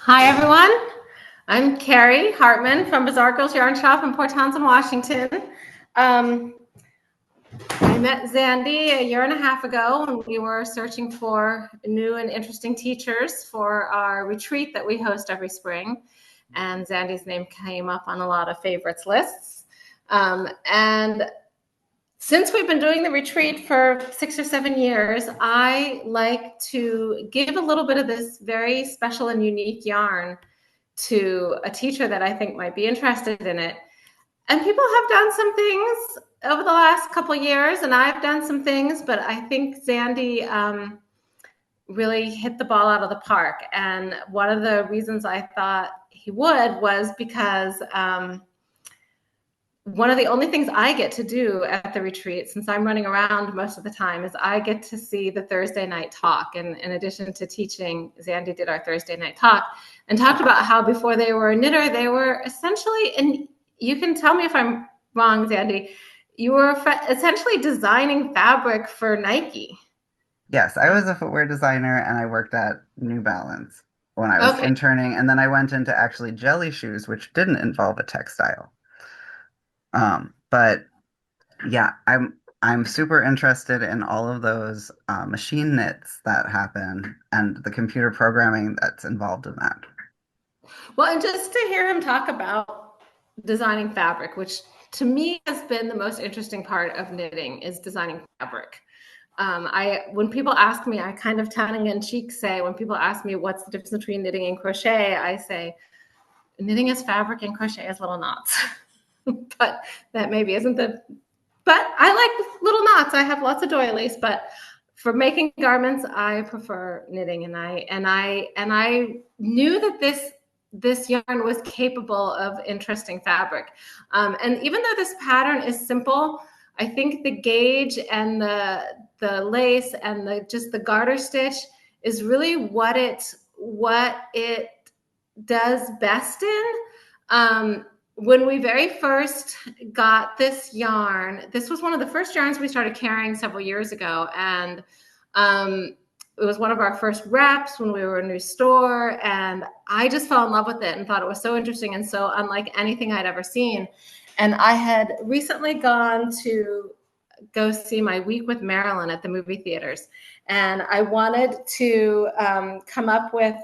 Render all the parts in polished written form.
Hi, everyone. I'm Carrie Hartman from Bazaar Girls Yarn Shop in Port Townsend, Washington. I met Zandy a year and a half ago when we were searching for new and interesting teachers for our retreat that we host every spring. And Zandy's name came up on a lot of favorites lists. And since we've been doing the retreat for 6 or 7 years, I like to give a little bit of this very special and unique yarn to a teacher that I think might be interested in it. And people have done some things over the last couple of years, and I've done some things, but I think Zandy really hit the ball out of the park. And one of the reasons I thought he would was because one of the only things I get to do at the retreat, since I'm running around most of the time, is I get to see the Thursday night talk. And in addition to teaching, Zandy did our Thursday night talk and talked about how before they were a knitter, they were essentially, and you can tell me if I'm wrong, Zandy, you were essentially designing fabric for Nike. Yes, I was a footwear designer and I worked at New Balance when I was Okay. interning, and then I went into actually jelly shoes, which didn't involve a textile. But yeah, I'm super interested in all of those machine knits that happen and the computer programming that's involved in that. Well, and just to hear him talk about designing fabric, which to me has been the most interesting part of knitting, is designing fabric. When people ask me, I kind of tongue in cheek say, when people ask me what's the difference between knitting and crochet, I say knitting is fabric and crochet is little knots. But that maybe isn't but I like little knots. I have lots of doilies, but for making garments, I prefer knitting. And I knew that this yarn was capable of interesting fabric. And even though this pattern is simple, I think the gauge and the lace and just the garter stitch is really what it does best in. When we very first got this yarn, this was one of the first yarns we started carrying several years ago. And it was one of our first reps when we were a new store. And I just fell in love with it and thought it was so interesting and so unlike anything I'd ever seen. And I had recently gone to go see My Week with Marilyn at the movie theaters. And I wanted to come up with,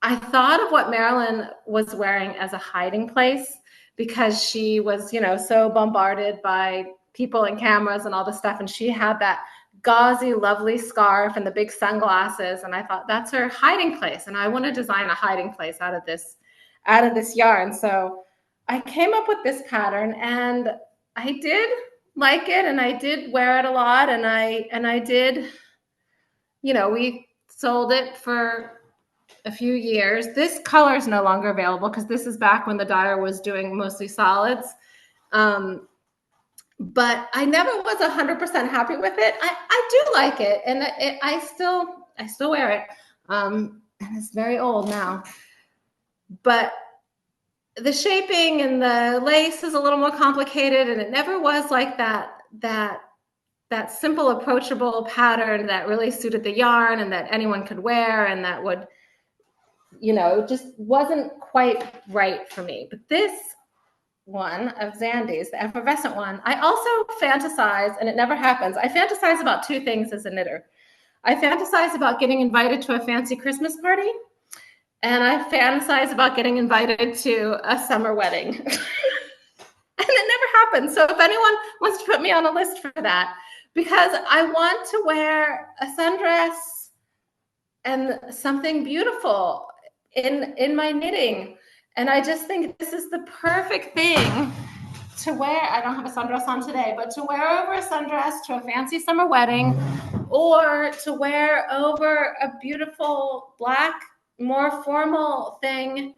I thought of what Marilyn was wearing as a hiding place because she was, so bombarded by people and cameras and all this stuff. And she had that gauzy, lovely scarf and the big sunglasses. And I thought that's her hiding place. And I want to design a hiding place out of this yarn. So I came up with this pattern and I did like it and I did wear it a lot. And I did, we sold it for a few years. This color is no longer available because this is back when the dyer was doing mostly solids. But I never was 100% happy with it. I do like it, and I still wear it. And it's very old now. But the shaping and the lace is a little more complicated, and it never was like that simple, approachable pattern that really suited the yarn and that anyone could wear and that would, it just wasn't quite right for me. But this one of Zandy's, the effervescent one, I also fantasize, and it never happens. I fantasize about two things as a knitter. I fantasize about getting invited to a fancy Christmas party, and I fantasize about getting invited to a summer wedding. And it never happens. So if anyone wants to put me on a list for that, because I want to wear a sundress and something beautiful in my knitting. And I just think this is the perfect thing to wear. I don't have a sundress on today, but to wear over a sundress to a fancy summer wedding, or to wear over a beautiful black, more formal thing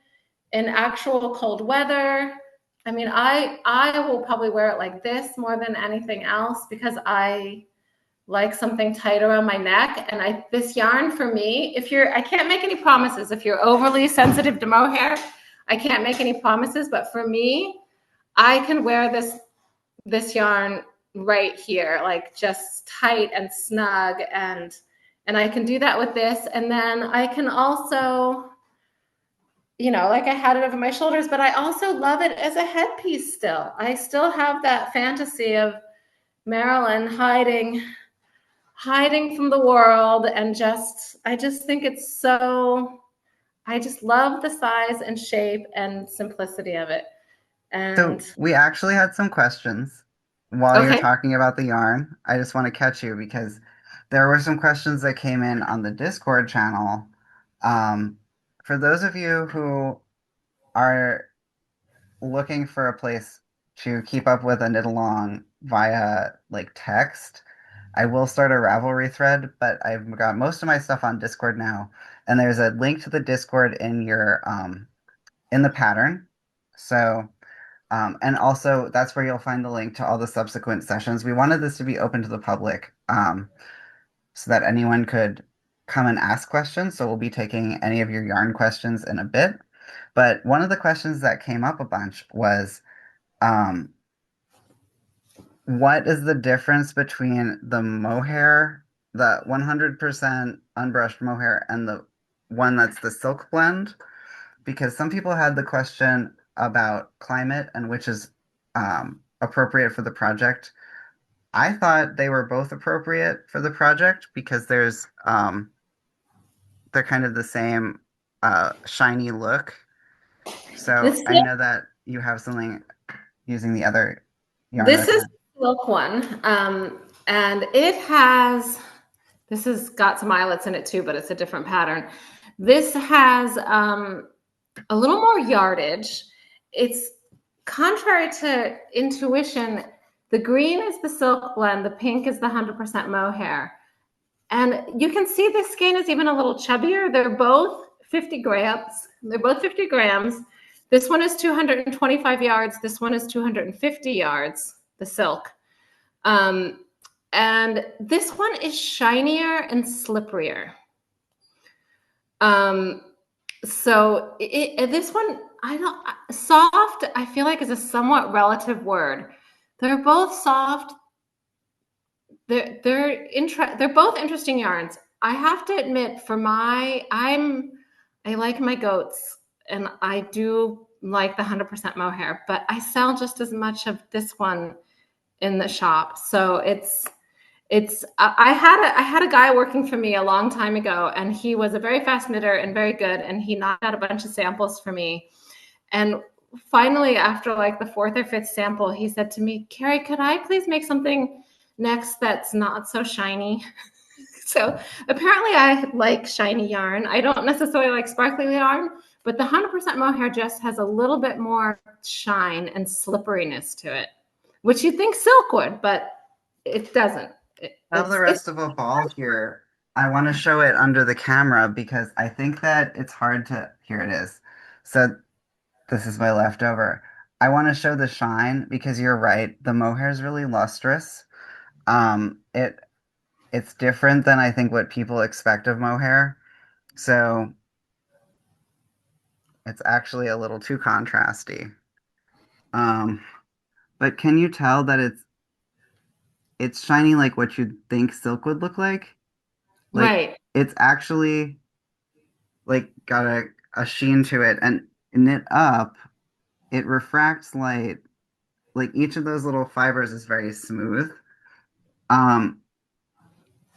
in actual cold weather. I mean, I will probably wear it like this more than anything else because I like something tight around my neck. And this yarn for me, I can't make any promises. If you're overly sensitive to mohair, I can't make any promises. But for me, I can wear this yarn right here, like just tight and snug. And I can do that with this. And then I can also like I had it over my shoulders, but I also love it as a headpiece still. I still have that fantasy of Marilyn hiding from the world, and I just think it's so, I just love the size and shape and simplicity of it. So And we actually had some questions while you're okay. talking about the yarn. I just want to catch you because there were some questions that came in on the Discord channel. Um, for those of you who are looking for a place to keep up with a knit along via like text, I will start a Ravelry thread, but I've got most of my stuff on Discord now, and there's a link to the Discord in your in the pattern. So and also, that's where you'll find the link to all the subsequent sessions. We wanted this to be open to the public so that anyone could come and ask questions. So we'll be taking any of your yarn questions in a bit. But one of the questions that came up a bunch was um, what is the difference between the mohair, the 100% unbrushed mohair, and the one that's the silk blend? Because some people had the question about climate and which is appropriate for the project. I thought they were both appropriate for the project because they're kind of the same shiny look. So This I know that you have something using the other yarn this with is it. the silk one. And this has got some eyelets in it too, but it's a different pattern. This has a little more yardage. It's contrary to intuition. The green is the silk blend, the pink is the 100% mohair. And you can see the skein is even a little chubbier. They're both 50 grams. They're both 50 grams. This one is 225 yards. This one is 250 yards, the silk. Um, and this one is shinier and slipperier. Um, this one, I don't, soft, I feel like is a somewhat relative word. They're both soft. They're both interesting yarns. I have to admit, I like my goats, and I do like the 100% mohair, but I sell just as much of this one in the shop. So I had a guy working for me a long time ago, and he was a very fast knitter and very good, and he knocked out a bunch of samples for me. And finally, after like the fourth or fifth sample, he said to me, Carrie, could I please make something next that's not so shiny? So apparently I like shiny yarn. I don't necessarily like sparkly yarn, but the 100% mohair just has a little bit more shine and slipperiness to it, which you'd think silk would, but it doesn't. Of the rest of a ball here, I want to show it under the camera because I think that it's hard to. Here it is. So this is my leftover. I want to show the shine because you're right. The mohair is really lustrous. It's different than I think what people expect of mohair. So it's actually a little too contrasty. Um, but can you tell that it's shiny like what you'd think silk would look like? Like Right. it's actually like got a sheen to it and knit up, it refracts light. Like each of those little fibers is very smooth. Um,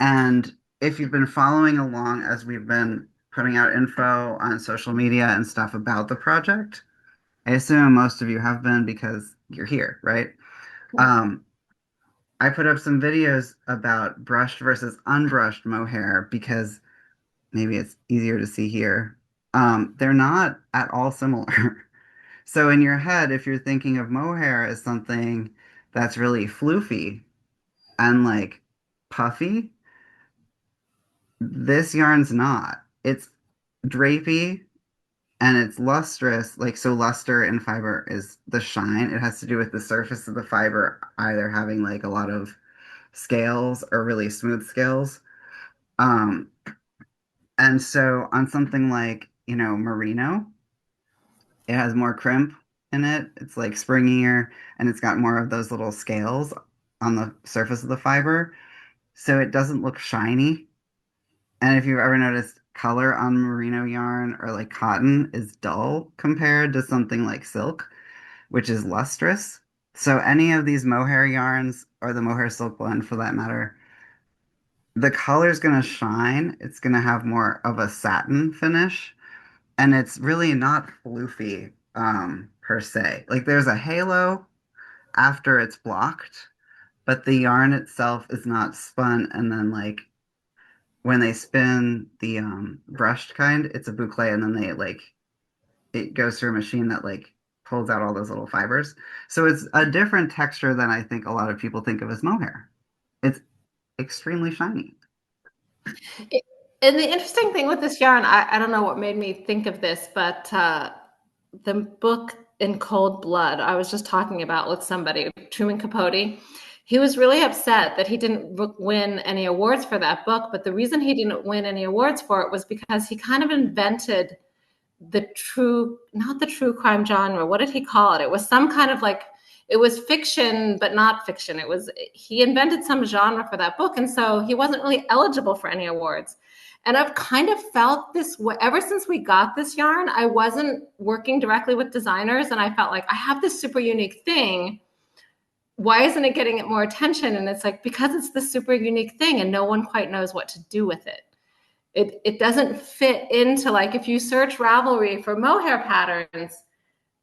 and if you've been following along as we've been putting out info on social media and stuff about the project, I assume most of you have been because you're here, right? Um, I put up some videos about brushed versus unbrushed mohair because maybe it's easier to see here. They're not at all similar. So in your head, if you're thinking of mohair as something that's really floofy and like puffy, this yarn's not. It's drapey and it's lustrous. Like so luster in fiber is the shine. It has to do with the surface of the fiber either having like a lot of scales or really smooth scales. Um, and so on something like, merino, it has more crimp in it. It's like springier and it's got more of those little scales on the surface of the fiber. So it doesn't look shiny. And if you've ever noticed color on merino yarn or like cotton is dull compared to something like silk, which is lustrous. So any of these mohair yarns or the mohair silk blend for that matter, the color's gonna shine. It's gonna have more of a satin finish, and it's really not floofy per se. Like there's a halo after it's blocked, but the yarn itself is not spun and then like when they spin the brushed kind, it's a boucle and then they like it goes through a machine that like pulls out all those little fibers. So it's a different texture than I think a lot of people think of as mohair. It's extremely shiny. It- And the interesting thing with this yarn, I don't know what made me think of this, but the book In Cold Blood, I was just talking about with somebody, Truman Capote. He was really upset that he didn't win any awards for that book, but the reason he didn't win any awards for it was because he kind of invented the true, not the true crime genre. What did he call it? It was some kind of like, it was fiction, but not fiction. It was, he invented some genre for that book. And so he wasn't really eligible for any awards. And I've kind of felt this way ever since we got this yarn. I wasn't working directly with designers, and I felt like I have this super unique thing. Why isn't it getting it more attention? And it's like, because it's this super unique thing and no one quite knows what to do with it. It doesn't fit into, like, if you search Ravelry for mohair patterns,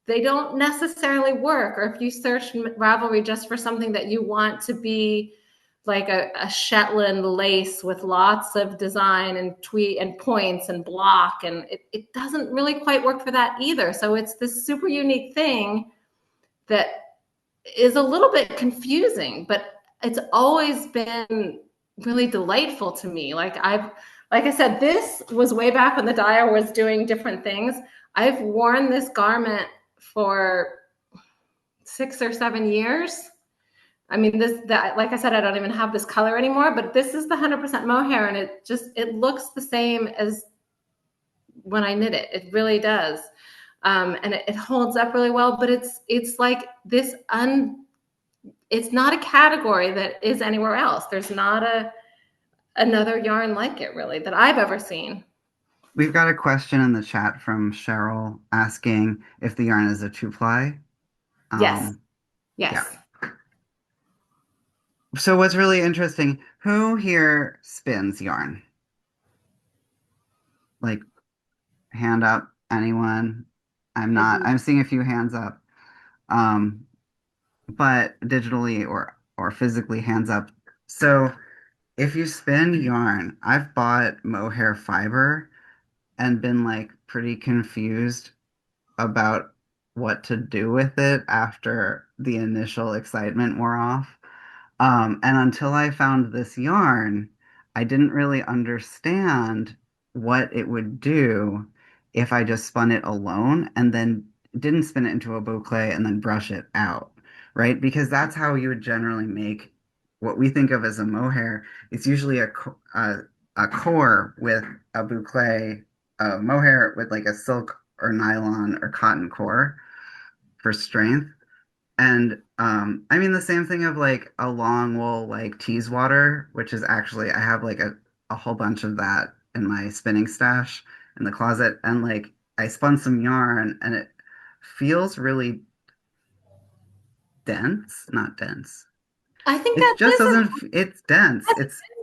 they don't necessarily work. Or if you search Ravelry just for something that you want to be like a Shetland lace with lots of design and tweet and points and block, and it doesn't really quite work for that either. So it's this super unique thing that is a little bit confusing, but it's always been really delightful to me. Like I said, this was way back when the dyer was doing different things. I've worn this garment for 6 or 7 years. I mean, that, like I said, I don't even have this color anymore, but this is the 100% mohair, and it looks the same as when I knit it. It really does. And it holds up really well, but it's like this it's not a category that is anywhere else. There's not another yarn like it really that I've ever seen. We've got a question in the chat from Cheryl asking if the yarn is a two-ply. Yes. Yeah. Yes. So what's really interesting, who here spins yarn? Like hand up, anyone? I'm not. I'm seeing a few hands up. Um, but digitally or physically hands up. So if you spin yarn, I've bought mohair fiber and been like pretty confused about what to do with it after the initial excitement wore off. And until I found this yarn, I didn't really understand what it would do if I just spun it alone and then didn't spin it into a boucle and then brush it out, right? Because that's how you would generally make what we think of as a mohair. It's usually a core with a boucle, a mohair with like a silk or nylon or cotton core for strength. And I mean the same thing of like a long wool like Teeswater, which is actually I have like a whole bunch of that in my spinning stash in the closet. And like I spun some yarn and it feels really dense, not dense. I think It that just is doesn't, it's dense.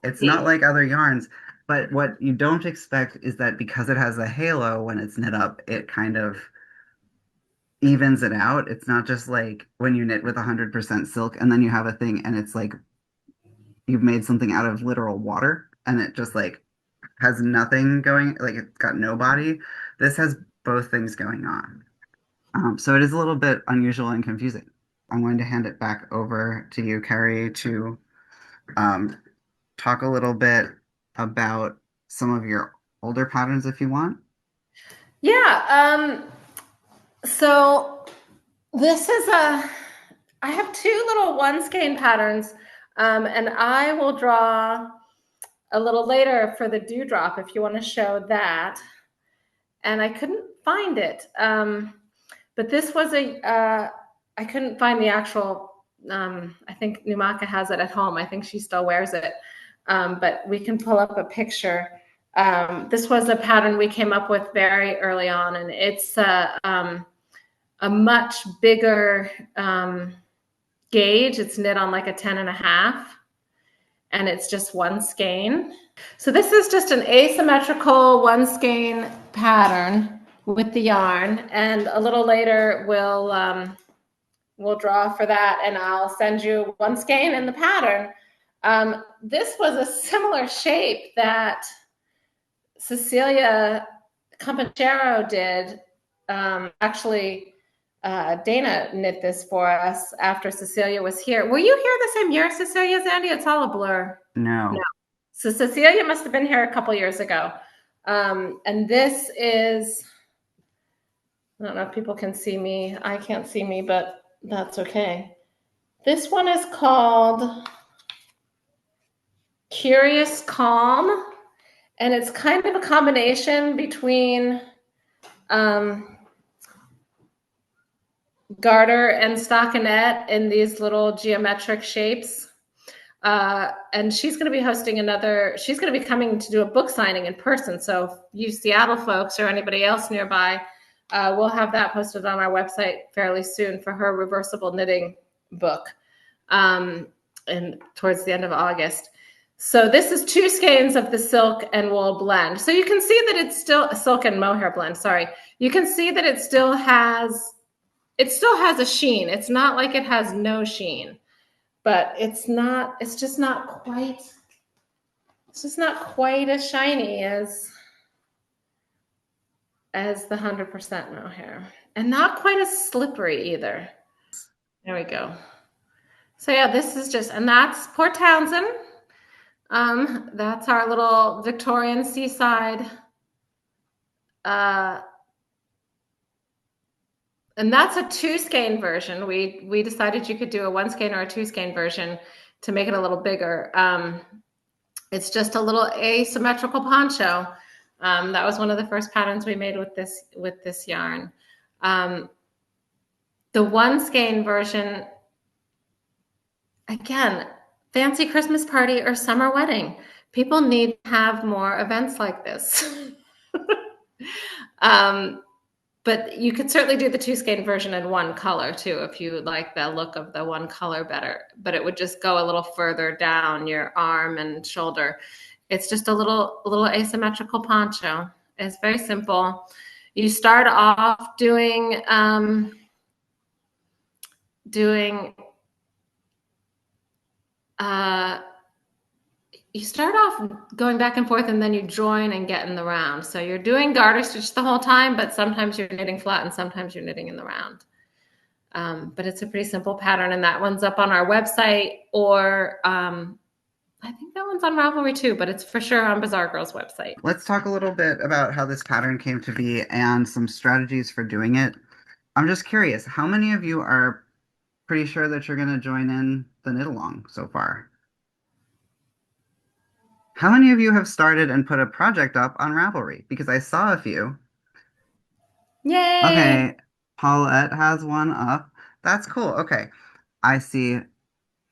It's not a like other yarns. But what you don't expect is that because it has a halo when it's knit up, it kind of evens it out. It's not just like when you knit with 100% silk and then you have a thing and it's like you've made something out of literal water and it just like has nothing going, like it's got no body. This has both things going on. So it is a little bit unusual and confusing. I'm going to hand it back over to you, Carrie, to um, talk a little bit about some of your older patterns if you want. Yeah. So this is I have two little one skein patterns, and I will draw a little later for the dewdrop if you want to show that. And I couldn't find it. But this was I couldn't find the actual, I think Numaka has it at home. I think she still wears it. But we can pull up a picture. This was a pattern we came up with very early on, and it's a much bigger gauge. It's knit on like a 10.5, and it's just one skein. So this is just an asymmetrical one skein pattern with the yarn, and a little later we'll draw for that, and I'll send you one skein in the pattern. This was a similar shape that Cecilia Campanchero did. Actually, Dana knit this for us after Cecilia was here. Were you here the same year, Cecilia, Zandy? It's all a blur. No. So Cecilia must have been here a couple years ago. And this is, I don't know if people can see me. I can't see me, but that's okay. This one is called Curious Calm. And it's kind of a combination between garter and stockinette in these little geometric shapes. And she's going to be hosting she's going to be coming to do a book signing in person. So if you Seattle folks or anybody else nearby, we'll have that posted on our website fairly soon for her reversible knitting book, and towards the end of August. So this is 2 skeins of the silk and wool blend. So you can see that it's still a silk and mohair blend. Sorry. You can see that it still has a sheen. It's not like it has no sheen, but it's just not quite as shiny as the 100% mohair, and not quite as slippery either. There we go. So yeah, this is just, and that's Port Townsend. That's our little Victorian seaside. And that's a 2 skein version. We decided you could do a 1 skein or a 2 skein version to make it a little bigger. It's just a little asymmetrical poncho. That was one of the first patterns we made with this yarn. The 1 skein version, again, fancy Christmas party or summer wedding. People need to have more events like this. But you could certainly do the 2 skein version in 1 color too, if you like the look of the 1 color better. But it would just go a little further down your arm and shoulder. It's just a little asymmetrical poncho. It's very simple. You start off doing you start off going back and forth, and then you join and get in the round. So you're doing garter stitch the whole time, but sometimes you're knitting flat and sometimes you're knitting in the round. But it's a pretty simple pattern, and that one's up on our website, or I think that one's on Ravelry too, but it's for sure on Bazaar Girls website. Let's talk a little bit about how this pattern came to be and some strategies for doing it. I'm just curious, how many of you are pretty sure that you're going to join in the knit along so far? How many of you have started and put a project up on Ravelry? Because I saw a few. Yay! Okay, Paulette has one up. That's cool. Okay, I see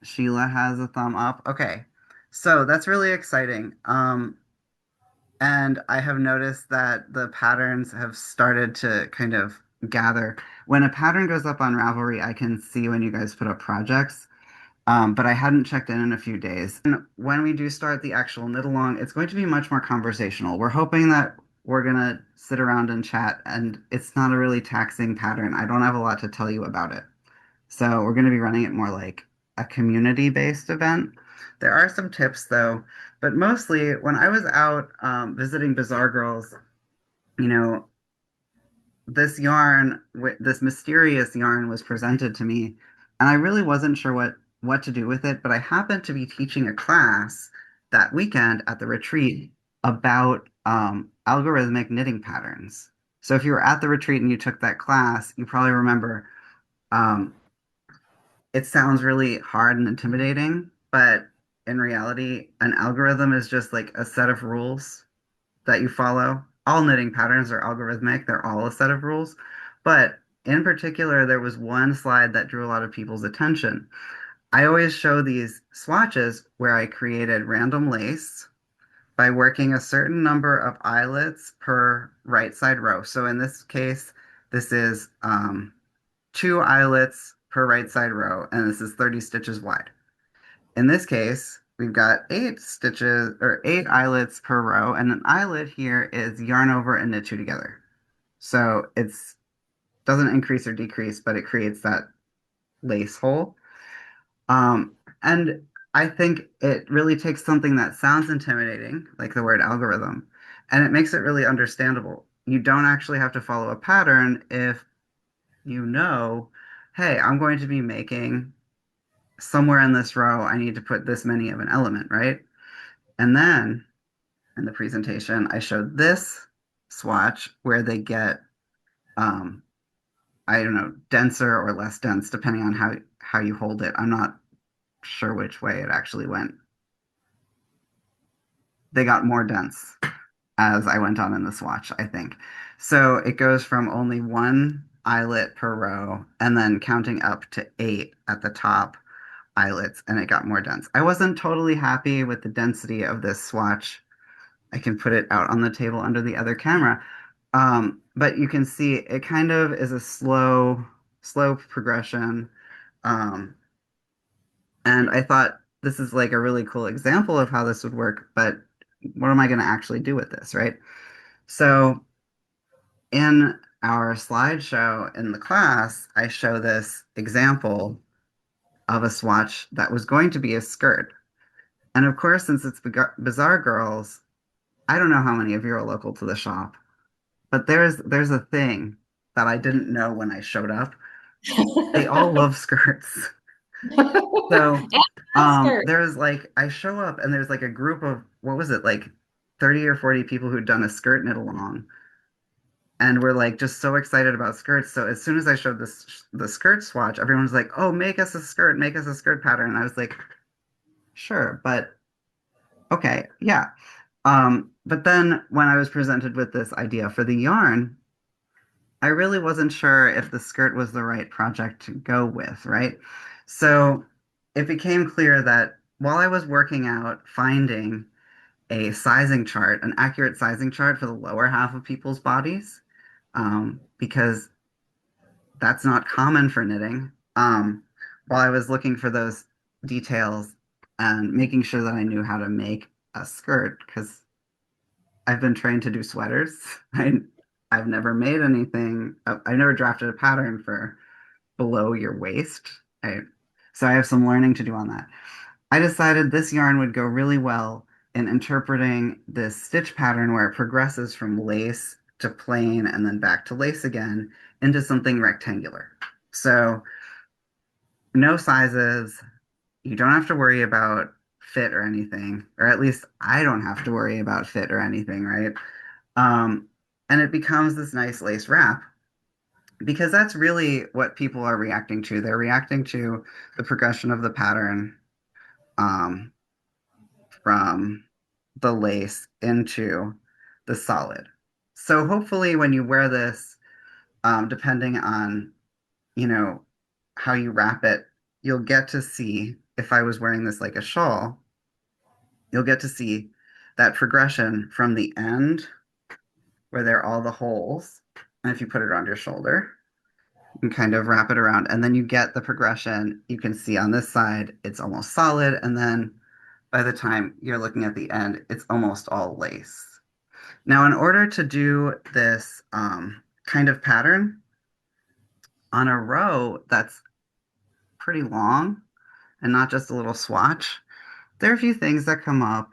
Sheila has a thumb up. Okay, so that's really exciting. And I have noticed that the patterns have started to kind of gather. When a pattern goes up on Ravelry, I can see when you guys put up projects. But I hadn't checked in a few days. And when we do start the actual knit along, it's going to be much more conversational. We're hoping that we're going to sit around and chat, and it's not a really taxing pattern. I don't have a lot to tell you about it. So we're going to be running it more like a community-based event. There are some tips, though, but mostly when I was out visiting Bazaar Girls, you know, this yarn, this mysterious yarn was presented to me, and I really wasn't sure what to do with it, but I happened to be teaching a class that weekend at the retreat about algorithmic knitting patterns. So if you were at the retreat and you took that class, you probably remember it sounds really hard and intimidating, but in reality, an algorithm is just like a set of rules that you follow. All knitting patterns are algorithmic, they're all a set of rules. But in particular, there was one slide that drew a lot of people's attention. I always show these swatches where I created random lace by working a certain number of eyelets per right side row. So in this case, this is 2 eyelets per right side row, and this is 30 stitches wide. In this case, we've got 8 stitches or 8 eyelets per row, and an eyelet here is yarn over and knit two together. So it's doesn't increase or decrease, but it creates that lace hole. And I think it really takes something that sounds intimidating, like the word algorithm, and it makes it really understandable. You don't actually have to follow a pattern if you know, hey, I'm going to be making somewhere in this row, I need to put this many of an element, right? And then in the presentation, I showed this swatch where they get, um, I don't know, denser or less dense, depending on how you hold it. I'm not sure which way it actually went. They got more dense as I went on in the swatch, I think. So it goes from only 1 eyelet per row and then counting up to 8 at the top eyelets, and it got more dense. I wasn't totally happy with the density of this swatch. I can put it out on the table under the other camera. But you can see it kind of is a slow progression. Um, and I thought this is like a really cool example of how this would work, but what am I going to actually do with this, right? So in our slideshow in the class, I show this example of a swatch that was going to be a skirt. And of course, since it's Bizarre Girls, I don't know how many of you are local to the shop, but there's a thing that I didn't know when I showed up. They all love skirts. So And skirt. there's like I show up and there's like a group of what was it, like 30 or 40 people who'd done a skirt knit along. And we're like just so excited about skirts. So as soon as I showed the skirt swatch, everyone was like, "Oh, make us a skirt pattern." And I was like, "Sure, but okay, yeah." But then when I was presented with this idea for the yarn, I really wasn't sure if the skirt was the right project to go with, right? So it became clear that while I was working out finding a sizing chart, an accurate sizing chart for the lower half of people's bodies, because that's not common for knitting. While I was looking for those details and making sure that I knew how to make a skirt, because I've been trained to do sweaters. I've never made anything. I've never drafted a pattern for below your waist. So I have some learning to do on that. I decided this yarn would go really well in interpreting this stitch pattern where it progresses from lace to plain and then back to lace again into something rectangular. So no sizes. You don't have to worry about fit or anything, or at least I don't have to worry about fit or anything, right? Um, and it becomes this nice lace wrap because that's really what people are reacting to. They're reacting to the progression of the pattern um, from the lace into the solid. So hopefully, when you wear this, depending on you know how you wrap it, you'll get to see. If I was wearing this like a shawl, you'll get to see that progression from the end where there are all the holes. And if you put it on your shoulder, you can kind of wrap it around, and then you get the progression. You can see on this side, it's almost solid. And then by the time you're looking at the end, it's almost all lace. Now, in order to do this kind of pattern on a row that's pretty long and not just a little swatch, there are a few things that come up.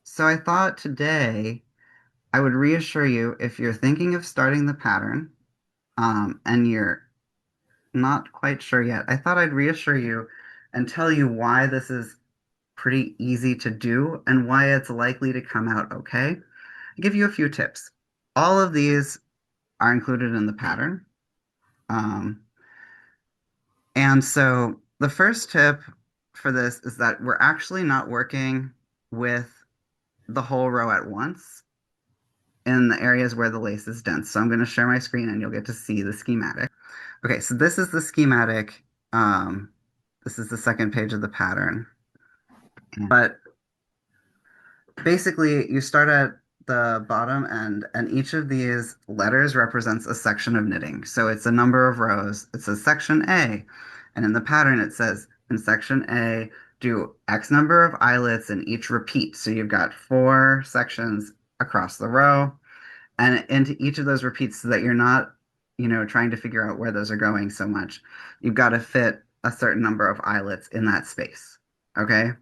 So I thought today I would reassure you if you're thinking of starting the pattern and you're not quite sure yet, I thought I'd reassure you and tell you why this is pretty easy to do and why it's likely to come out okay. I'll give you a few tips. All of these are included in the pattern. Um, and so the first tip for this is that we're actually not working with the whole row at once in the areas where the lace is dense. So I'm going to share my screen and you'll get to see the schematic. Okay, so this is the schematic. This is the second page of the pattern. But basically you start at the bottom end, and each of these letters represents a section of knitting. So it's a number of rows. It says section A, and in the pattern it says in section A, do X number of eyelets in each repeat. So you've got four sections across the row, and into each of those repeats so that you're not, trying to figure out where those are going so much. You've got to fit a certain number of eyelets in that space. Okay?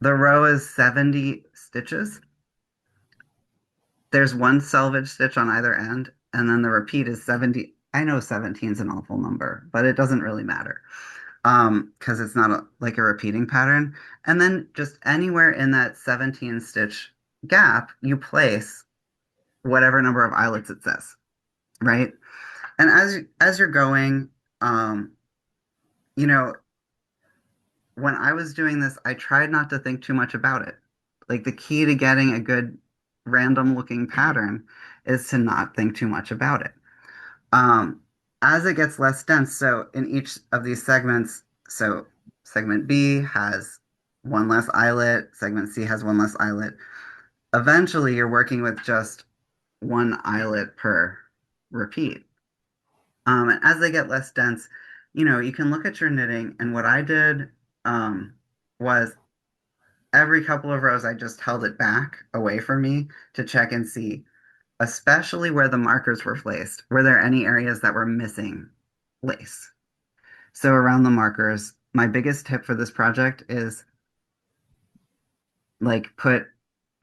The row is 70 stitches. There's one selvage stitch on either end, and then the repeat is 70. I know 17 is an awful number, but it doesn't really matter because it's not like a repeating pattern. And then just anywhere in that 17 stitch gap, you place whatever number of eyelets it says, right? And as you're going, um, you know, when I was doing this, I tried not to think too much about it. Like the key to getting a good random looking pattern is to not think too much about it. Um, as it gets less dense, so in each of these segments, so segment B has one less eyelet, segment C has one less eyelet. Eventually, you're working with just one eyelet per repeat. And as they get less dense, you can look at your knitting. And what I did was every couple of rows, I just held it back away from me to check and see, especially where the markers were placed, were there any areas that were missing lace? So around the markers, my biggest tip for this project is like put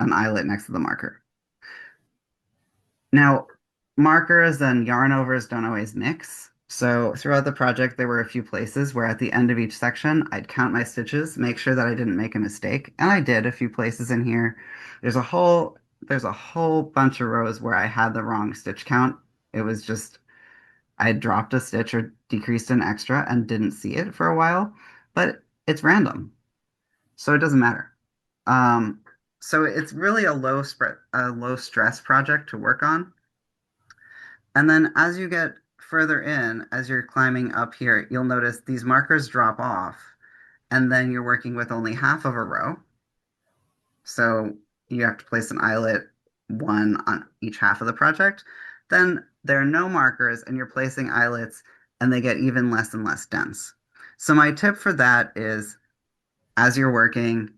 an eyelet next to the marker. Now, markers and yarn overs don't always mix. So throughout the project, there were a few places where at the end of each section, I'd count my stitches, make sure that I didn't make a mistake. And I did a few places in here. There's a whole bunch of rows where I had the wrong stitch count. It was just I dropped a stitch or decreased an extra and didn't see it for a while, but it's random, so it doesn't matter. Um, so it's really a low stress project to work on. And then as you get further in, as you're climbing up here, you'll notice these markers drop off, and then you're working with only half of a row. So you have to place an eyelet, one on each half of the project. Then there are no markers, and you're placing eyelets, and they get even less and less dense. So my tip for that is as you're working,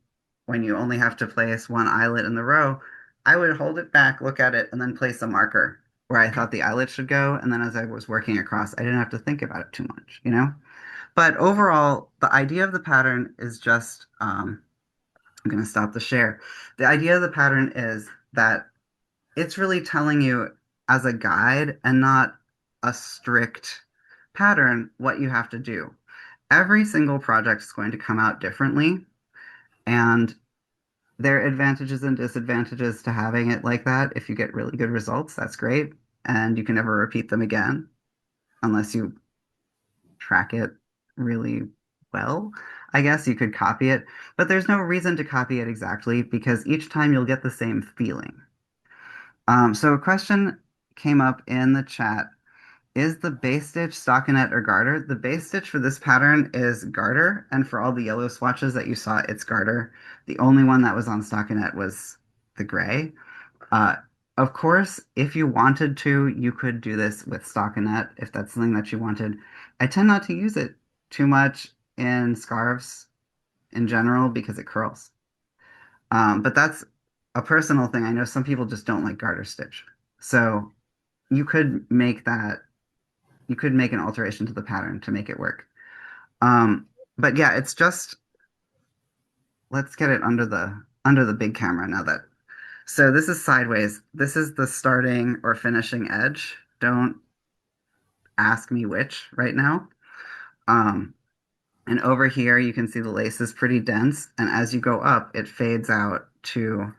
when you only have to place one eyelet in the row, I would hold it back, look at it, and then place a marker where I thought the eyelet should go. And then as I was working across, I didn't have to think about it too much. But overall, the idea of the pattern is just, I'm going to stop the share. The idea of the pattern is that it's really telling you as a guide and not a strict pattern what you have to do. Every single project is going to come out differently, and there are advantages and disadvantages to having it like that. If you get really good results, that's great. And you can never repeat them again unless you track it really well. I guess you could copy it, but there's no reason to copy it exactly because each time you'll get the same feeling. So a question came up in the chat. Is the base stitch stockinette or garter? The base stitch for this pattern is garter, and for all the yellow swatches that you saw, it's garter. The only one that was on stockinette was the gray. Uh, of course, if you wanted to, you could do this with stockinette if that's something that you wanted. I tend not to use it too much in scarves in general because it curls. But that's a personal thing. I know some people just don't like garter stitch. So you could make that you could make an alteration to the pattern to make it work. Um, but yeah, it's just let's get it under the big camera now that so this is sideways. This is the starting or finishing edge. Don't ask me which right now. Um, and over here you can see the lace is pretty dense, and as you go up, it fades out to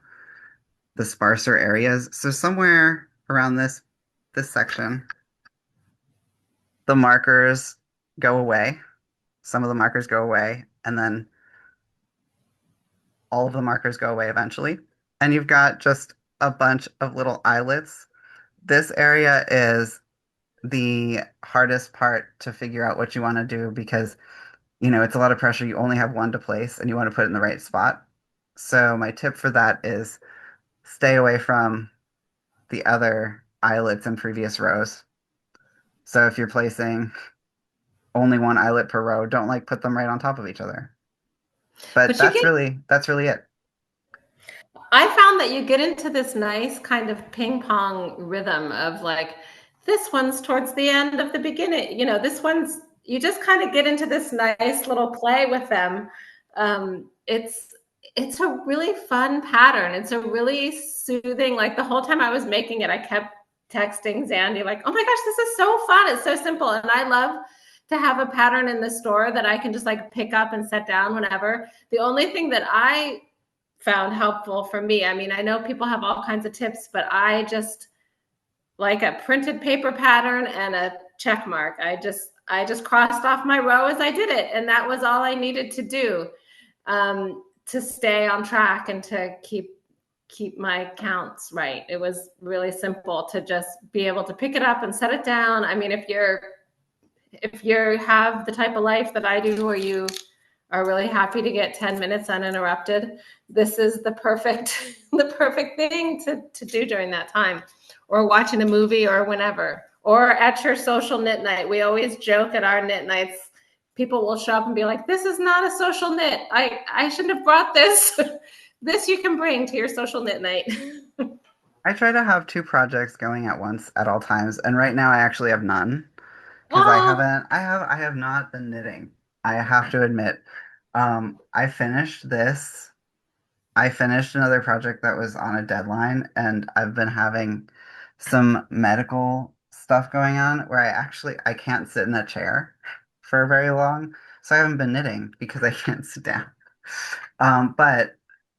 the sparser areas. So somewhere around this section, the markers go away. Some of the markers go away, and then all of the markers go away eventually. And you've got just a bunch of little eyelets. This area is the hardest part to figure out what you want to do because, it's a lot of pressure. You only have one to place and you want to put it in the right spot. So my tip for that is stay away from the other eyelets in previous rows. So if you're placing only one eyelet per row, don't like put them right on top of each other. But But you get, that's really it. I found that you get into this nice kind of ping pong rhythm of like, this one's towards the end of the beginning, this one's, you just kind of get into this nice little play with them. It's a really fun pattern. It's a really soothing, like the whole time I was making it, I kept texting Zandy, like, oh my gosh, this is so fun. It's so simple. And I love to have a pattern in the store that I can just like pick up and set down whenever. The only thing that I found helpful for me, I mean, I know people have all kinds of tips, but I just like a printed paper pattern and a check mark. I just crossed off my row as I did it, and that was all I needed to do, to stay on track and to keep my counts right. It was really simple to just be able to pick it up and set it down. I mean, if you have the type of life that I do where you are really happy to get 10 minutes uninterrupted, this is the perfect the perfect thing to do during that time, or watching a movie or whenever, or at your social knit night. We always joke at our knit nights, people will show up and be like, this is not a social knit. I shouldn't have brought this. This you can bring to your social knit night. I try to have two projects going at once at all times, and right now I actually have none because Oh, I have not been knitting. I have to admit. I finished this. I finished another project that was on a deadline, and I've been having some medical stuff going on where I can't sit in a chair for very long, so I haven't been knitting because I can't sit down. But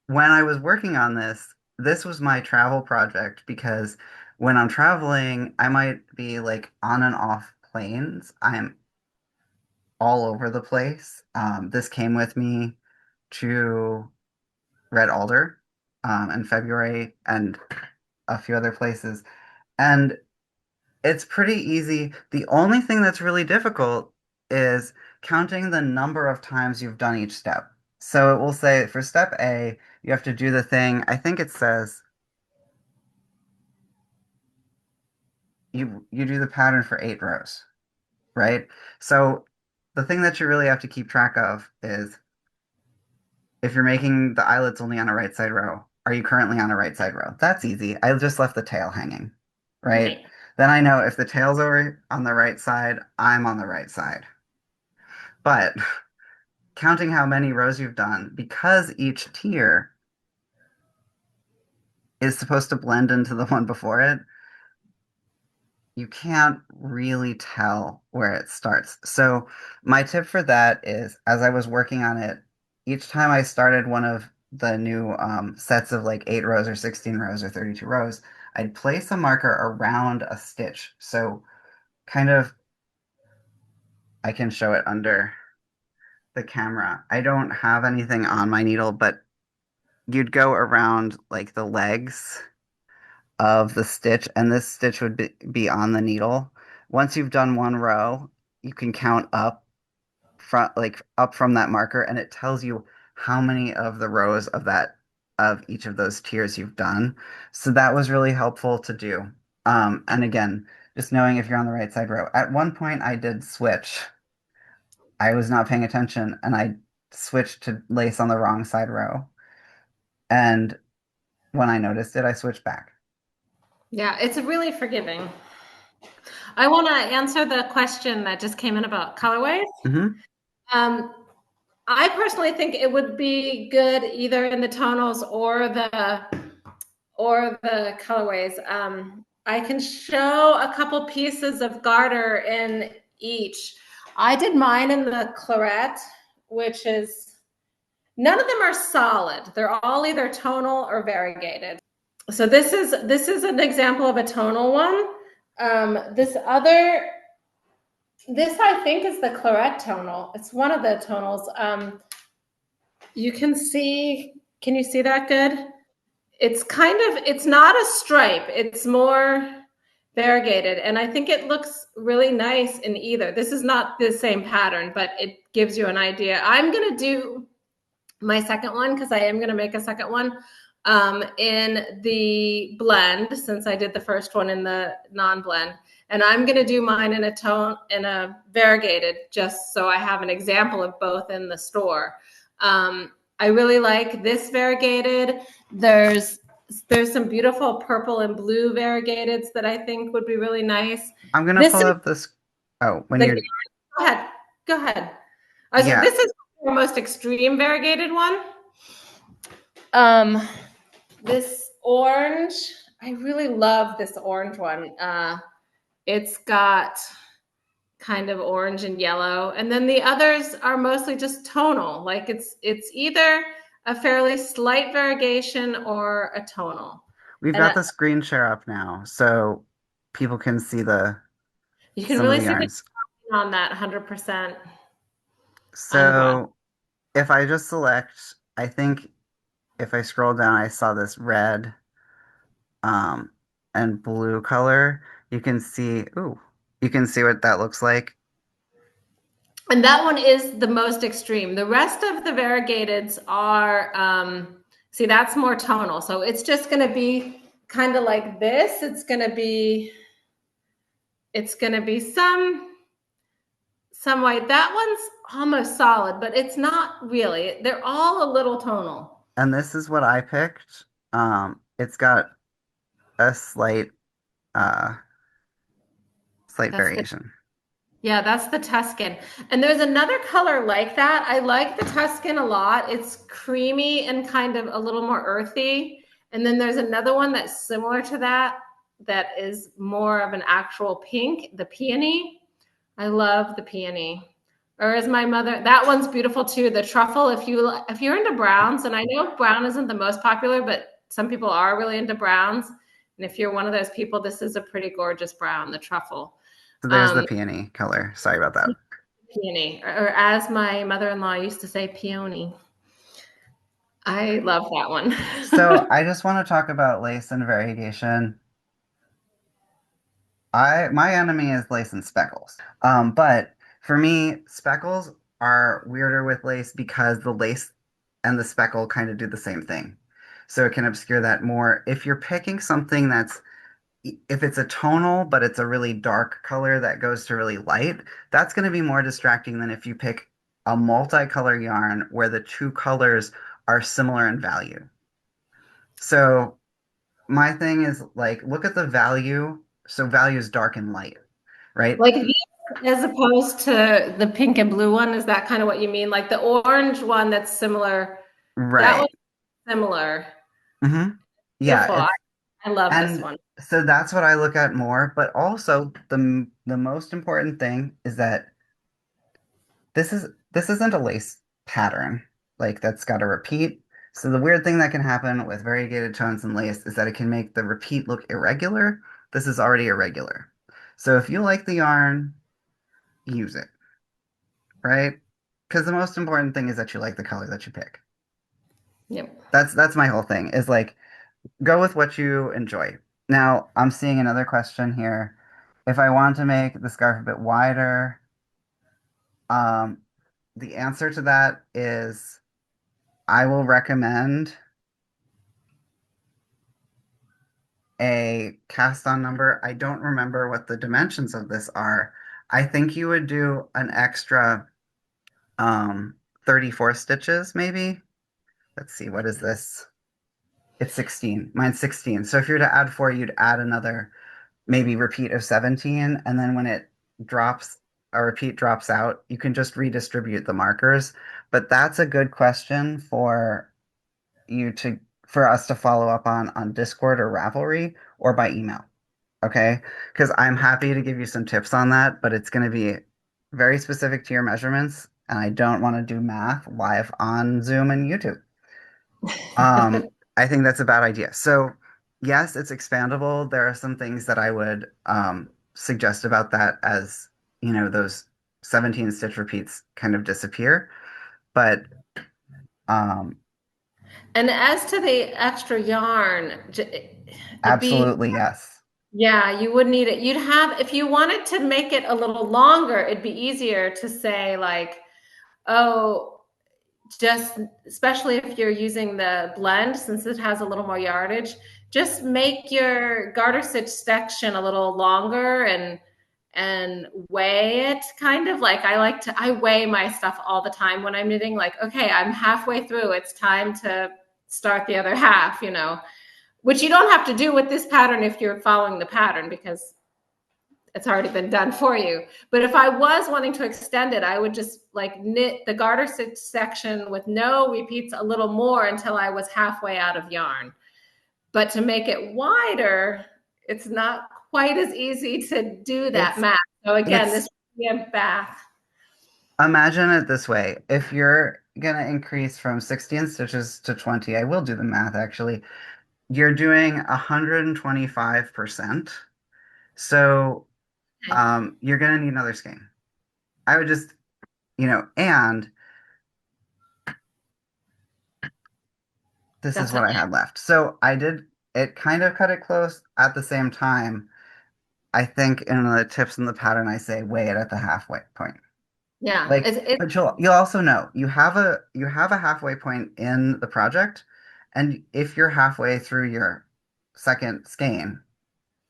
when I was working on this, this was my travel project because when I'm traveling, I might be like on and off planes. I'm all over the place. This came with me to Red Alder in February and a few other places. And it's pretty easy. The only thing that's really difficult is counting the number of times you've done each step. So it will say for step A, you have to do the thing. I think it says you do the pattern for 8 rows, right? So the thing that you really have to keep track of is if you're making the eyelets only on a right side row, are you currently on a right side row? That's easy. I just left the tail hanging, right? right. Then I know if the tail's over on the right side, I'm on the right side. But counting how many rows you've done, because each tier is supposed to blend into the one before it, you can't really tell where it starts. So my tip for that is, as I was working on it, each time I started one of the new sets of like 8 rows or 16 rows or 32 rows, I'd place a marker around a stitch. So kind of, I can show it under the camera. I don't have anything on my needle, but you'd go around like the legs of the stitch, and this stitch would be on the needle. Once you've done one row, you can count up front, like up from that marker, and it tells you how many of the rows of each of those tiers you've done. So that was really helpful to do. And again, just knowing if you're on the right side row. At one point, I did switch. I was not paying attention, and I switched to lace on the wrong side row. And when I noticed it, I switched back. Yeah, it's really forgiving. I want to answer the question that just came in about colorways. Hmm. Um, I personally think it would be good either in the tonals or the colorways. I can show a couple pieces of garter in each. I did mine in the claret, which is, none of them are solid. They're all either tonal or variegated. So this is an example of a tonal one. This I think is the claret tonal. It's one of the tonals. You can see, can you see that good? It's not a stripe. It's more variegated. And I think it looks really nice in either. This is not the same pattern, but it gives you an idea. I'm going to do my second one, because I am going to make a second one in the blend, since I did the first one in the non-blend. And I'm going to do mine in a tone, in a variegated, just so I have an example of both in the store. I really like this variegated. There's some beautiful purple and blue variegateds that I think would be really nice. I'm gonna This pull is up this. Oh, when the, you're, go ahead, go ahead. yeah, This is the most extreme variegated one. Um, this orange, I really love this orange one. It's got kind of orange and yellow, and then the others are mostly just tonal. Like it's either a fairly slight variegation or a tonal. we've And got the screen share up now, so people can see the you can some of really the see the yarns. on that 100% unbrushed. So if I just select, I think if I scroll down, I saw this red um, and blue color. You can see, ooh, you can see what that looks like. And that one is the most extreme. The rest of the variegateds are, see, that's more tonal. So it's just going to be kind of like this. It's going to be some white. That one's almost solid, but it's not really. They're all a little tonal. And this is what I picked. It's got a uh, slight That's the variation. Yeah, that's the Tuscan. And there's another color like that. I like the Tuscan a lot. It's creamy and kind of a little more earthy. And then there's another one that's similar to that, that is more of an actual pink, the peony. I love the peony. Or as my mother, that one's beautiful too. The truffle, if you're into browns, and I know brown isn't the most popular, but some people are really into browns. And if you're one of those people, this is a pretty gorgeous brown, the truffle. So there's the Um, peony color. Sorry about that. Peony, or as my mother-in-law used to say, peony. I love that one. So I just want to talk about lace and variegation. My enemy is lace and speckles. But for me, speckles are weirder with lace because the lace and the speckle kind of do the same thing. So it can obscure that more. If you're picking something if it's a tonal, but it's a really dark color that goes to really light, that's going to be more distracting than if you pick a multicolor yarn where the two colors are similar in value. So my thing is like, look at the value. So value is dark and light, right? Like these, as opposed to the pink and blue one, is that kind of what you mean? Like the orange one that's similar, that Right. one's similar. Hmm. Yeah, Beautiful. I love this and one. so that's what I look at more, but also the most important thing is that this isn't a lace pattern like that's got to repeat. So the weird thing that can happen with variegated tones and lace is that it can make the repeat look irregular. This is already irregular. So if you like the yarn, use it, right? Because the most important thing is that you like the color that you pick. Yep. That's my whole thing is like go with what you enjoy. Now, I'm seeing another question here. If I want to make the scarf a bit wider, um, the answer to that is I will recommend a cast on number. I don't remember what the dimensions of this are. I think you would do an extra 34 stitches, maybe. Let's see, what is this? It's 16. Mine's 16. So if you were to add four, you'd add another maybe repeat of 17. And then when it drops, a repeat drops out, you can just redistribute the markers. But that's a good question you to for us to follow up on Discord or Ravelry or by email. Okay? Because I'm happy to give you some tips on that, but it's going to be very specific to your measurements, and I don't want to do math live on Zoom and YouTube. I think that's a bad idea. So, yes, it's expandable. There are some things that I would suggest about that as, those 17 stitch repeats kind of disappear. But um, And as to the extra yarn, it'd be, absolutely, yes. yeah, you would need it. You'd have, if you wanted to make it a little longer, it'd be easier to say like, oh, just, especially if you're using the blend, since it has a little more yardage, just make your garter stitch section a little longer and weigh it, kind of like I weigh my stuff all the time when I'm knitting, like, okay, I'm halfway through, it's time to start the other half, which you don't have to do with this pattern if you're following the pattern, because it's already been done for you. But if I was wanting to extend it, I would just like knit the garter stitch section with no repeats a little more until I was halfway out of yarn. But to make it wider, it's not quite as easy to do that It's math. So again, this it's would be a bath. imagine it this way. If you're gonna increase from 16 stitches to 20, I will do the math actually. You're doing 125%. So Okay. you're gonna need another skein. I would just, and this is That's what it. I had left. So I did it kind of cut it close at the same time. I think in the tips in the pattern I say weigh it at the halfway point. Yeah. Like, but you'll also know you have a halfway point in the project, and if you're halfway through your second skein,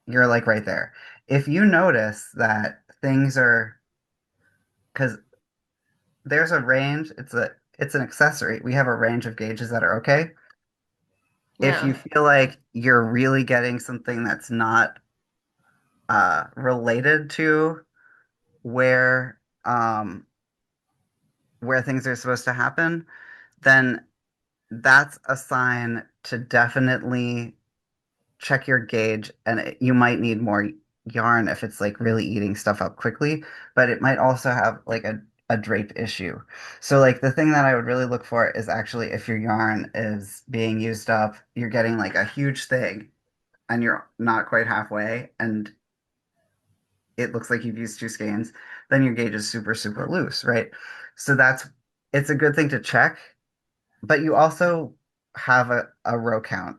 you're like right there. If you notice that things are because there's a range, it's an accessory. We have a range of gauges that are okay. If Yeah. you feel like you're really getting something that's not related to where where things are supposed to happen, then that's a sign to definitely check your gauge, and you might need more yarn if it's like really eating stuff up quickly, but it might also have like a drape issue. So like the thing that I would really look for is actually if your yarn is being used up, you're getting like a huge thing and you're not quite halfway and it looks like you've used two skeins, then your gauge is super, super loose, right? So it's a good thing to check, but you also have a row count.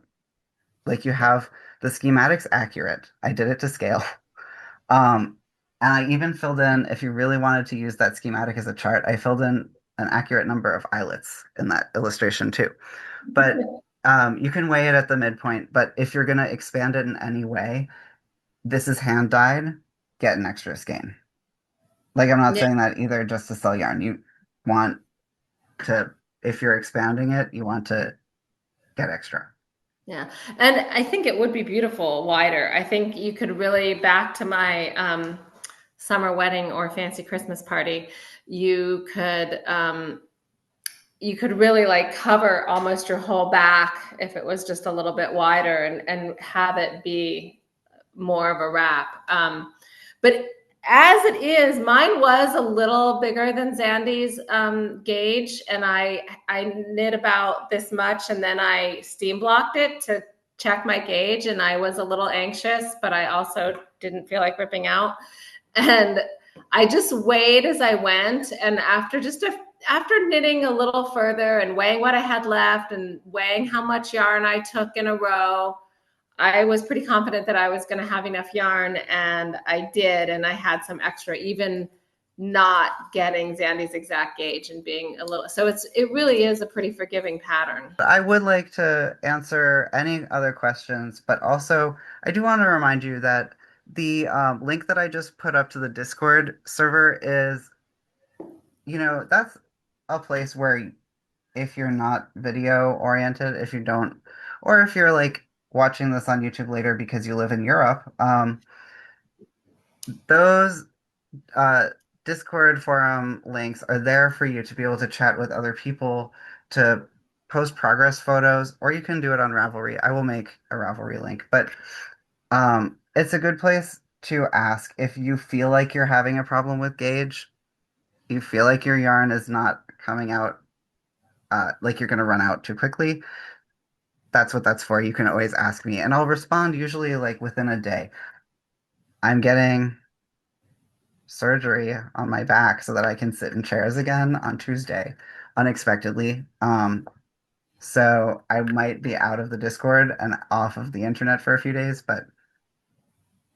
Like you have the schematic's accurate. I did it to scale. Um, and I even filled in, if you really wanted to use that schematic as a chart, I filled in an accurate number of eyelets in that illustration too. But you can weigh it at the midpoint. But if you're going to expand it in any way, this is hand dyed, get an extra skein. Like I'm not Yeah. saying that either just to sell yarn. You want to, if you're expanding it, you want to get extra. Yeah. And I think it would be beautiful wider. I think you could really, back to my summer wedding or fancy Christmas party, you could you could really like cover almost your whole back if it was just a little bit wider, and have it be more of a wrap. But as it is, mine was a little bigger than Zandy's gauge, and I knit about this much, and then I steam blocked it to check my gauge, and I was a little anxious, but I also didn't feel like ripping out, and I just weighed as I went, and after knitting a little further and weighing what I had left and weighing how much yarn I took in a row, I was pretty confident that I was going to have enough yarn, and I did. And I had some extra, even not getting Zandy's exact gauge and being a little. So it really is a pretty forgiving pattern. I would like to answer any other questions, but also I do want to remind you that the link that I just put up to the Discord server is, that's a place where if you're not video oriented, if you don't, or if you're like watching this on YouTube later because you live in Europe, those uh, Discord forum links are there for you to be able to chat with other people, to post progress photos, or you can do it on Ravelry. I will make a Ravelry link, but it's a good place to ask if you feel like you're having a problem with gauge, you feel like your yarn is not coming out, like you're going to run out too quickly. That's what that's for. You can always ask me, and I'll respond usually like within a day. I'm getting surgery on my back so that I can sit in chairs again on Tuesday, unexpectedly. So I might be out of the Discord and off of the internet for a few days, but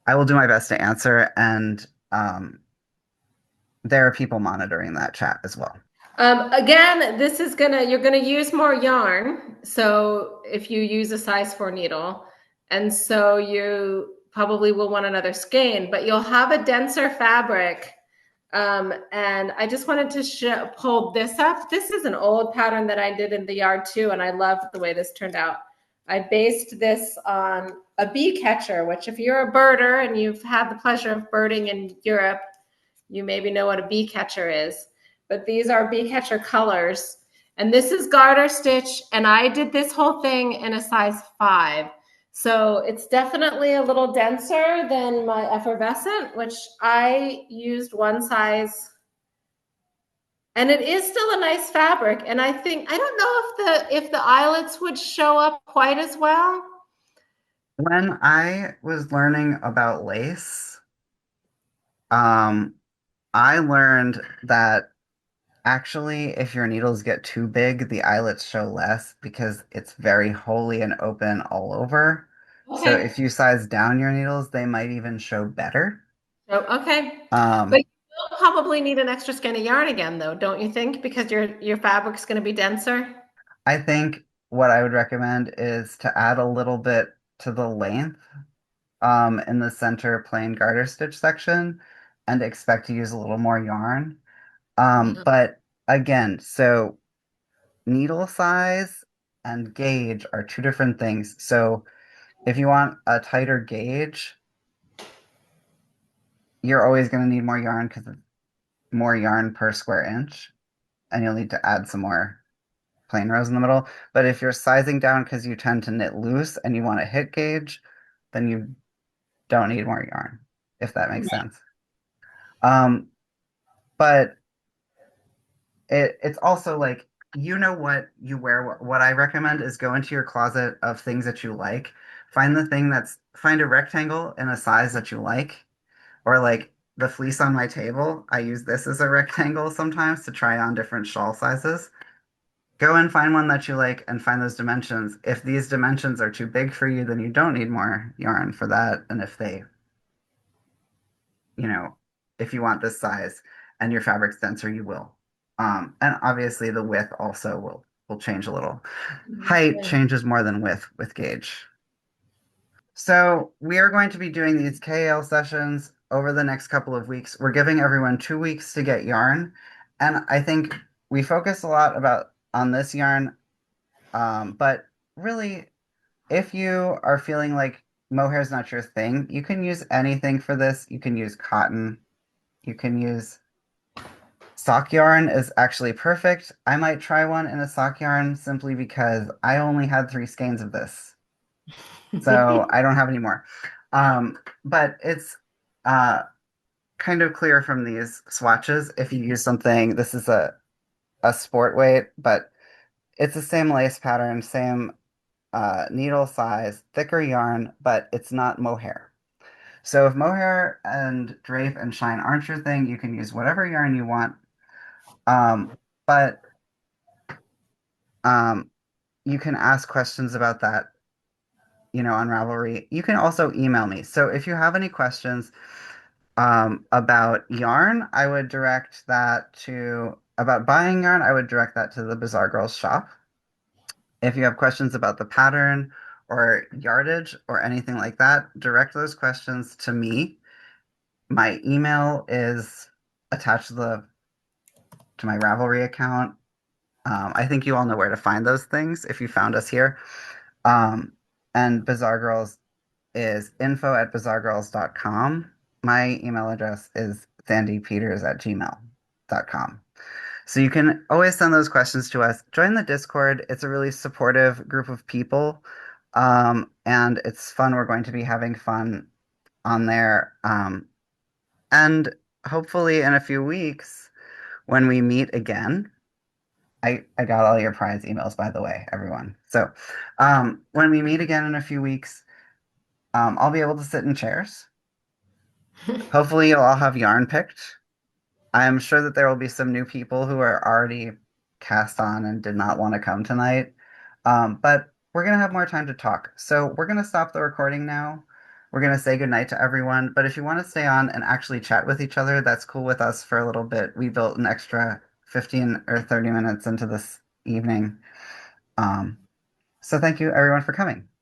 I will do my best to answer. And there are people monitoring that chat as well. Again, you're gonna use more yarn. So if you use a size 4 needle, and so you probably will want another skein, but you'll have a denser fabric. And I just wanted to pull this up. This is an old pattern that I did in the yard too, and I loved the way this turned out. I based this on a bee catcher, which if you're a birder and you've had the pleasure of birding in Europe, you maybe know what a bee catcher is, but these are bee catcher colors. And this is garter stitch, and I did this whole thing in a size 5. So it's definitely a little denser than my effervescent, which I used one size. And it is still a nice fabric. And I think I don't know if the eyelets would show up quite as well. When I was learning about lace, um, I learned that actually, if your needles get too big, the eyelets show less because it's very holy and open all over. So Okay. if you size down your needles, they might even show better. So, okay. But Um, you'll probably need an extra skein of yarn again, though, don't you think? Because your fabric's going to be denser. I think what I would recommend is to add a little bit to the length in the center plain garter stitch section and expect to use a little more yarn. But again, so needle size and gauge are two different things. So if you want a tighter gauge, you're always going to need more yarn because it's more yarn per square inch, and you'll need to add some more plain rows in the middle. But if you're sizing down because you tend to knit loose and you want a hit gauge, then you don't need more yarn, if that makes sense. Um, but it's also like you know what you wear. What I recommend is go into your closet of things that you like. Find a rectangle in a size that you like, or like the fleece on my table. I use this as a rectangle sometimes to try on different shawl sizes. Go and find one that you like and find those dimensions. If these dimensions are too big for you, then you don't need more yarn for that. And if they, you know, if you want this size and your fabric's denser, you will. And obviously the width also will change a little. Height Yeah. changes more than width with gauge. So we are going to be doing these KL sessions over the next couple of weeks. We're giving everyone 2 weeks to get yarn, and I think we focus a lot about on this yarn. But really, if you are feeling like mohair is not your thing, you can use anything for this. You can use cotton. You can use sock yarn is actually perfect. I might try one in a sock yarn simply because I only had 3 skeins of this. So I don't have any more. But it's uh, kind of clear from these swatches if you use something, this is a sport weight, but it's the same lace pattern, same needle size, thicker yarn, but it's not mohair. So if mohair and drape and shine aren't your thing, you can use whatever yarn you want. But um, you can ask questions about that, on Ravelry. You can also email me. So if you have any questions about yarn, I would direct that to, about buying yarn, I would direct that to the Bizarre Girls shop. If you have questions about the pattern or yardage or anything like that, direct those questions to me. My email is attached to my Ravelry account. I think you all know where to find those things if you found us here. Um, and Bizarre Girls is info@bizarregirls.com. My email address is sandypeters@gmail.com. So you can always send those questions to us. Join the Discord. It's a really supportive group of people. And it's fun. We're going to be having fun on there. And hopefully in a few weeks, when we meet again, I got all your prize emails, by the way, everyone. So when we meet again in a few weeks, I'll be able to sit in chairs. Hopefully, you'll all have yarn picked. I am sure that there will be some new people who are already cast on and did not want to come tonight. But we're going to have more time to talk. So we're going to stop the recording now. We're going to say goodnight to everyone. But if you want to stay on and actually chat with each other, that's cool with us for a little bit. We built an extra 15 or 30 minutes into this evening. Um, so thank you everyone for coming.